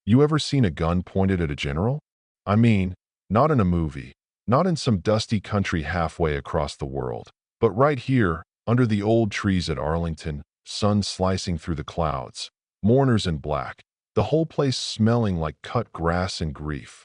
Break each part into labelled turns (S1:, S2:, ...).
S1: You ever seen a gun pointed at a general? I mean, not in a movie, not in some dusty country halfway across the world, but right here, under the old trees at Arlington, sun slicing through the clouds, mourners in black, the whole place smelling like cut grass and grief.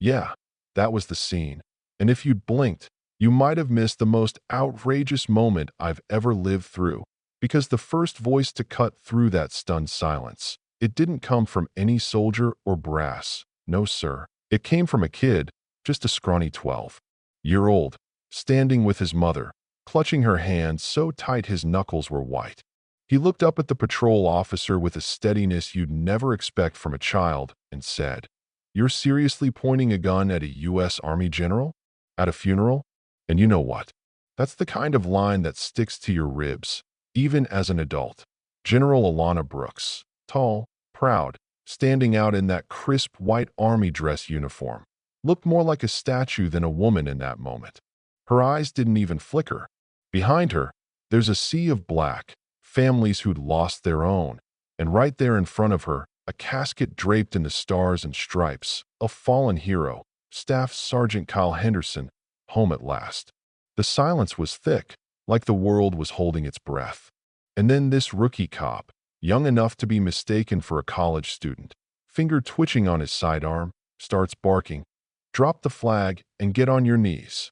S1: Yeah, that was the scene. And if you'd blinked, you might have missed the most outrageous moment I've ever lived through, because the first voice to cut through that stunned silence, it didn't come from any soldier or brass. No, sir. It came from a kid, just a scrawny 12-year-old, standing with his mother, clutching her hand so tight his knuckles were white. He looked up at the patrol officer with a steadiness you'd never expect from a child and said, "You're seriously pointing a gun at a U.S. Army general? At a funeral?" And you know what? That's the kind of line that sticks to your ribs, even as an adult. General Alana Brooks, tall, proud, standing out in that crisp white army dress uniform, looked more like a statue than a woman in that moment. Her eyes didn't even flicker. Behind her, there's a sea of black, families who'd lost their own, and right there in front of her, a casket draped in the stars and stripes, a fallen hero, Staff Sergeant Kyle Henderson, home at last. The silence was thick, like the world was holding its breath. And then this rookie cop, young enough to be mistaken for a college student, finger twitching on his sidearm, starts barking, "Drop the flag and get on your knees."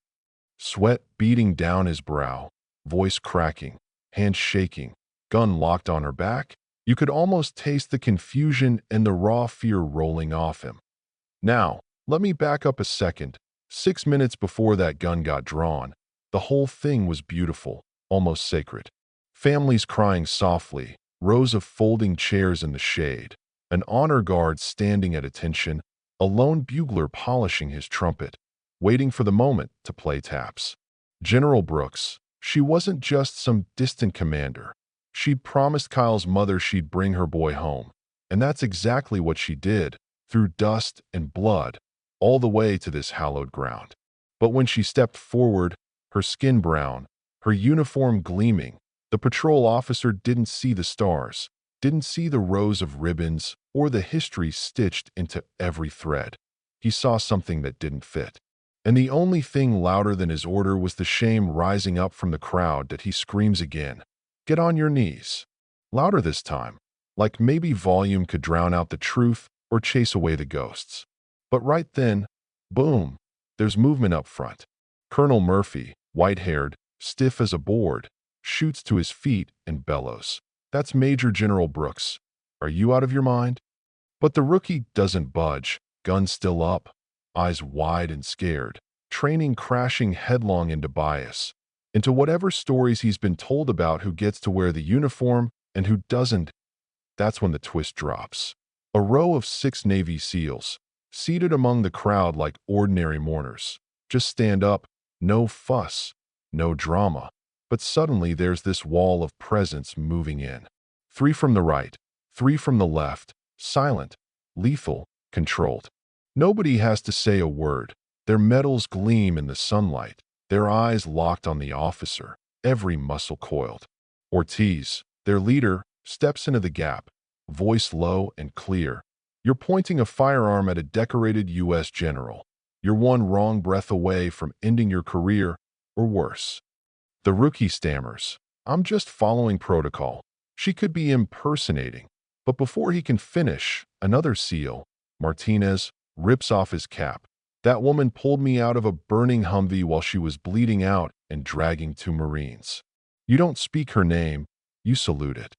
S1: Sweat beading down his brow, voice cracking, hands shaking, gun locked on her back. You could almost taste the confusion and the raw fear rolling off him. Now, let me back up a second. 6 minutes before that gun got drawn, the whole thing was beautiful, almost sacred. Families crying softly, rows of folding chairs in the shade, an honor guard standing at attention, a lone bugler polishing his trumpet, waiting for the moment to play taps. General Brooks, she wasn't just some distant commander. She'd promised Kyle's mother she'd bring her boy home, and that's exactly what she did, through dust and blood, all the way to this hallowed ground. But when she stepped forward, her skin brown, her uniform gleaming, the patrol officer didn't see the stars, didn't see the rows of ribbons or the history stitched into every thread. He saw something that didn't fit. And the only thing louder than his order was the shame rising up from the crowd that he screams again, "Get on your knees." Louder this time, like maybe volume could drown out the truth or chase away the ghosts. But right then, boom, there's movement up front. Colonel Murphy, white-haired, stiff as a board, shoots to his feet and bellows, "That's Major General Brooks. Are you out of your mind?" But the rookie doesn't budge, gun still up, eyes wide and scared, training crashing headlong into bias, into whatever stories he's been told about who gets to wear the uniform and who doesn't. That's when the twist drops. A row of 6 Navy SEALs, seated among the crowd like ordinary mourners, just stand up, no fuss, no drama. But suddenly there's this wall of presence moving in. 3 from the right, 3 from the left, silent, lethal, controlled. Nobody has to say a word. Their medals gleam in the sunlight, their eyes locked on the officer, every muscle coiled. Ortiz, their leader, steps into the gap, voice low and clear. "You're pointing a firearm at a decorated U.S. general. You're one wrong breath away from ending your career, or worse." The rookie stammers, "I'm just following protocol." She could be impersonating. But before he can finish, another SEAL, Martinez, rips off his cap. "That woman pulled me out of a burning Humvee while she was bleeding out and dragging 2 Marines." You don't speak her name, you salute it.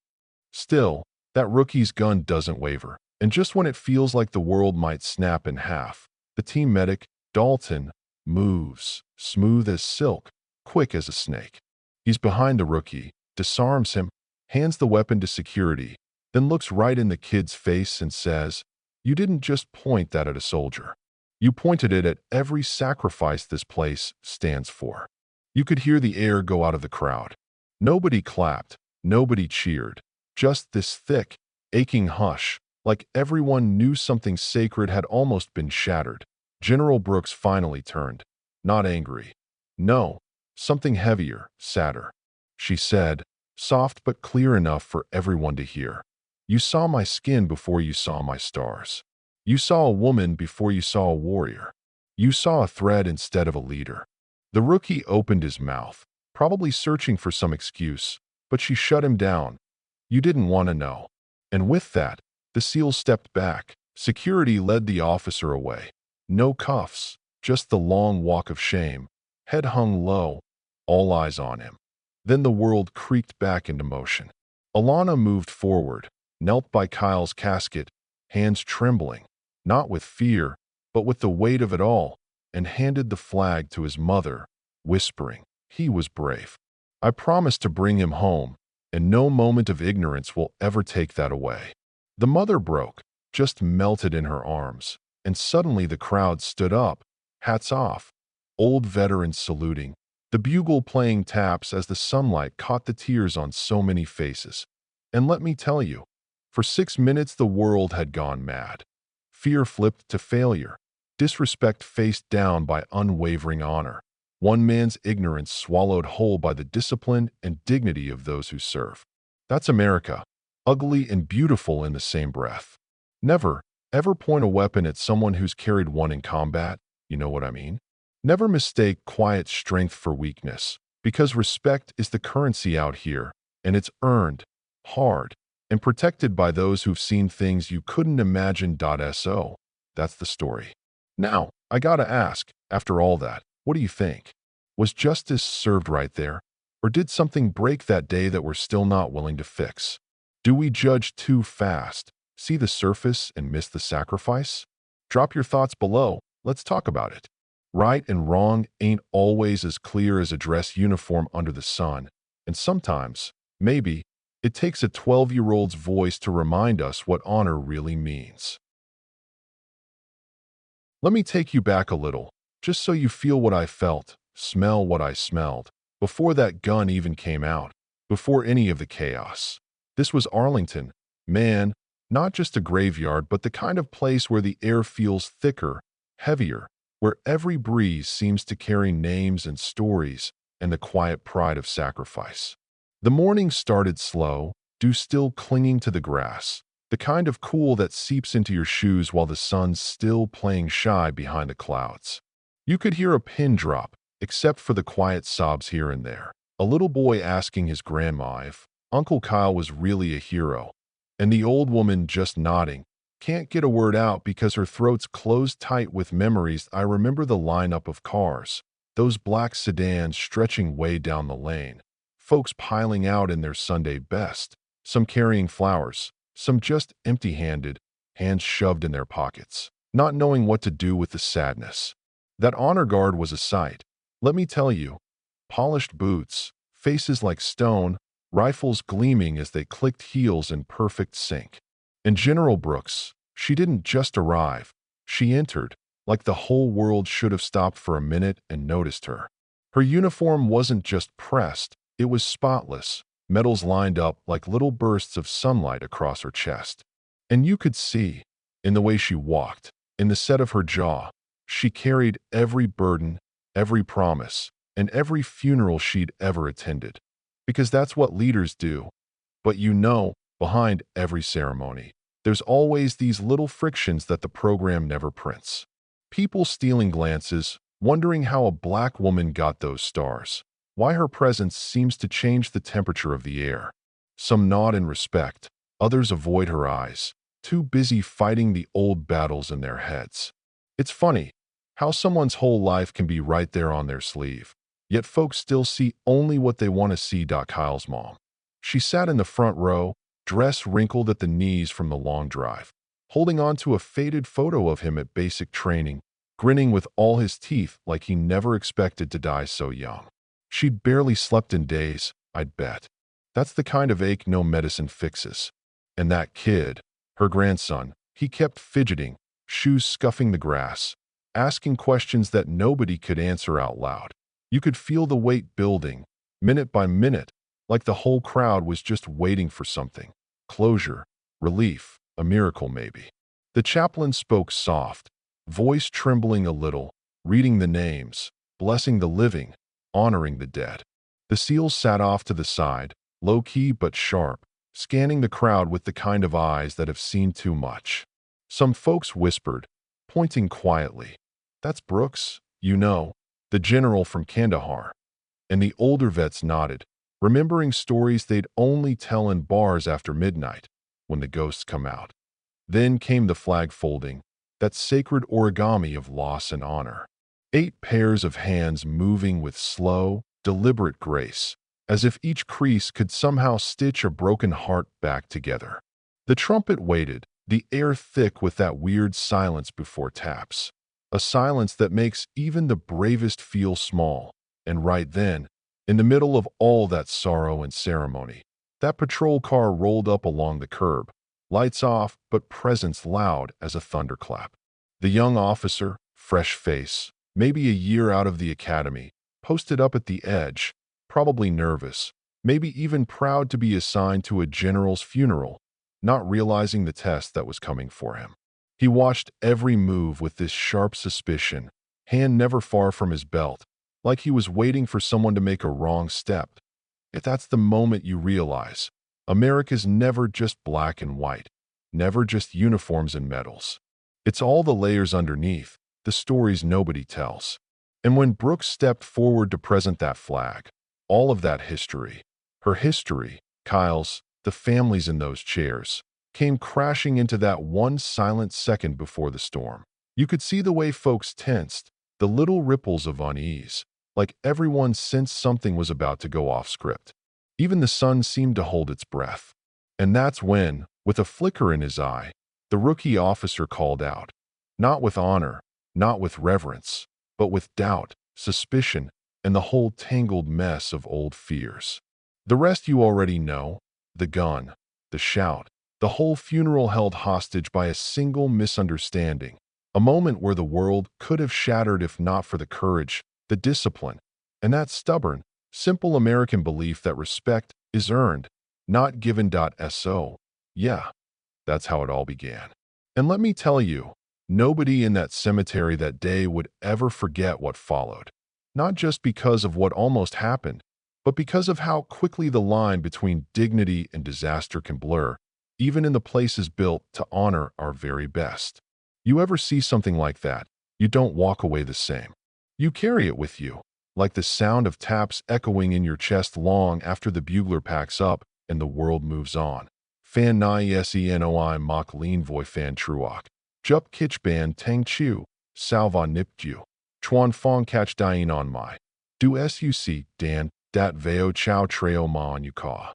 S1: Still, that rookie's gun doesn't waver. And just when it feels like the world might snap in half, the team medic, Dalton, moves, smooth as silk, quick as a snake. He's behind the rookie, disarms him, hands the weapon to security, then looks right in the kid's face and says, "You didn't just point that at a soldier. You pointed it at every sacrifice this place stands for." You could hear the air go out of the crowd. Nobody clapped, nobody cheered, just this thick, aching hush, like everyone knew something sacred had almost been shattered. General Brooks finally turned, not angry. No, something heavier, sadder. She said, soft but clear enough for everyone to hear, "You saw my skin before you saw my stars. You saw a woman before you saw a warrior. You saw a thread instead of a leader. The rookie opened his mouth, probably searching for some excuse, but she shut him down. You didn't want to know. And with that, the SEAL stepped back. Security led the officer away. No cuffs, just the long walk of shame, head hung low, all eyes on him. Then the world creaked back into motion. Alana moved forward, knelt by Kyle's casket, hands trembling, not with fear, but with the weight of it all, and handed the flag to his mother, whispering, "He was brave. I promised to bring him home, and no moment of ignorance will ever take that away." The mother broke, just melted in her arms, and suddenly the crowd stood up, hats off, old veterans saluting, the bugle playing taps as the sunlight caught the tears on so many faces. And let me tell you, for 6 minutes the world had gone mad. Fear flipped to failure, disrespect faced down by unwavering honor, one man's ignorance swallowed whole by the discipline and dignity of those who serve. That's America, ugly and beautiful in the same breath. Never, ever point a weapon at someone who's carried one in combat, you know what I mean? Never mistake quiet strength for weakness, because respect is the currency out here, and it's earned, hard, and protected by those who've seen things you couldn't imagine. So, that's the story. Now, I gotta ask, after all that, what do you think? Was justice served right there? Or did something break that day that we're still not willing to fix? Do we judge too fast, see the surface, and miss the sacrifice? Drop your thoughts below. Let's talk about it. Right and wrong ain't always as clear as a dress uniform under the sun, and sometimes, maybe, it takes a 12-year-old's voice to remind us what honor really means. Let me take you back a little, just so you feel what I felt, smell what I smelled, before that gun even came out, before any of the chaos. This was Arlington, man, not just a graveyard, but the kind of place where the air feels thicker, heavier, where every breeze seems to carry names and stories and the quiet pride of sacrifice. The morning started slow, dew still clinging to the grass, the kind of cool that seeps into your shoes while the sun's still playing shy behind the clouds. You could hear a pin drop, except for the quiet sobs here and there. A little boy asking his grandma if Uncle Kyle was really a hero, and the old woman just nodding, can't get a word out because her throat's closed tight with memories. I remember the lineup of cars, those black sedans stretching way down the lane, folks piling out in their Sunday best, some carrying flowers, some just empty-handed, hands shoved in their pockets, not knowing what to do with the sadness. That honor guard was a sight. Let me tell you, polished boots, faces like stone, rifles gleaming as they clicked heels in perfect sync. And General Brooks, she didn't just arrive, she entered, like the whole world should have stopped for a minute and noticed her. Her uniform wasn't just pressed, it was spotless, medals lined up like little bursts of sunlight across her chest. And you could see, in the way she walked, in the set of her jaw, she carried every burden, every promise, and every funeral she'd ever attended. Because that's what leaders do. But you know, behind every ceremony, there's always these little frictions that the program never prints. People stealing glances, wondering how a black woman got those stars, why her presence seems to change the temperature of the air. Some nod in respect, others avoid her eyes, too busy fighting the old battles in their heads. It's funny how someone's whole life can be right there on their sleeve, yet folks still see only what they want to see. Kyle's mom. She sat in the front row, dress wrinkled at the knees from the long drive, holding on to a faded photo of him at basic training, grinning with all his teeth like he never expected to die so young. She'd barely slept in days, I'd bet. That's the kind of ache no medicine fixes. And that kid, her grandson, he kept fidgeting, shoes scuffing the grass, asking questions that nobody could answer out loud. You could feel the weight building, minute by minute, like the whole crowd was just waiting for something. Closure, relief, a miracle maybe. The chaplain spoke soft, voice trembling a little, reading the names, blessing the living, honoring the dead. The SEALs sat off to the side, low-key but sharp, scanning the crowd with the kind of eyes that have seen too much. Some folks whispered, pointing quietly, "That's Brooks, you know, the general from Kandahar." And the older vets nodded, remembering stories they'd only tell in bars after midnight, when the ghosts come out. Then came the flag folding, that sacred origami of loss and honor. 8 pairs of hands moving with slow, deliberate grace, as if each crease could somehow stitch a broken heart back together. The trumpet waited, the air thick with that weird silence before taps. A silence that makes even the bravest feel small. And right then, in the middle of all that sorrow and ceremony, that patrol car rolled up along the curb, lights off but presence loud as a thunderclap. The young officer, fresh face, maybe a year out of the academy, posted up at the edge, probably nervous, maybe even proud to be assigned to a general's funeral, not realizing the test that was coming for him. He watched every move with this sharp suspicion, hand never far from his belt, like he was waiting for someone to make a wrong step. If that's the moment you realize, America's never just black and white, never just uniforms and medals. It's all the layers underneath, the stories nobody tells. And when Brooks stepped forward to present that flag, all of that history, her history, Kyle's, the families in those chairs, came crashing into that one silent second before the storm. You could see the way folks tensed, the little ripples of unease, like everyone sensed something was about to go off script. Even the sun seemed to hold its breath. And that's when, with a flicker in his eye, the rookie officer called out, not with honor, not with reverence, but with doubt, suspicion, and the whole tangled mess of old fears. The rest you already know, the gun, the shout, the whole funeral held hostage by a single misunderstanding, a moment where the world could have shattered if not for the courage, the discipline, and that stubborn, simple American belief that respect is earned, not given. So, yeah, that's how it all began. And let me tell you, nobody in that cemetery that day would ever forget what followed. Not just because of what almost happened, but because of how quickly the line between dignity and disaster can blur, even in the places built to honor our very best. You ever see something like that, you don't walk away the same. You carry it with you, like the sound of taps echoing in your chest long after the bugler packs up and the world moves on. Fan nai senoi mok lean voi fan truok. Jup kitch ban tang chu, salva nip ju. Chuan fong catch dien on my. Du suc dan, dat veo chow treo ma on you ka.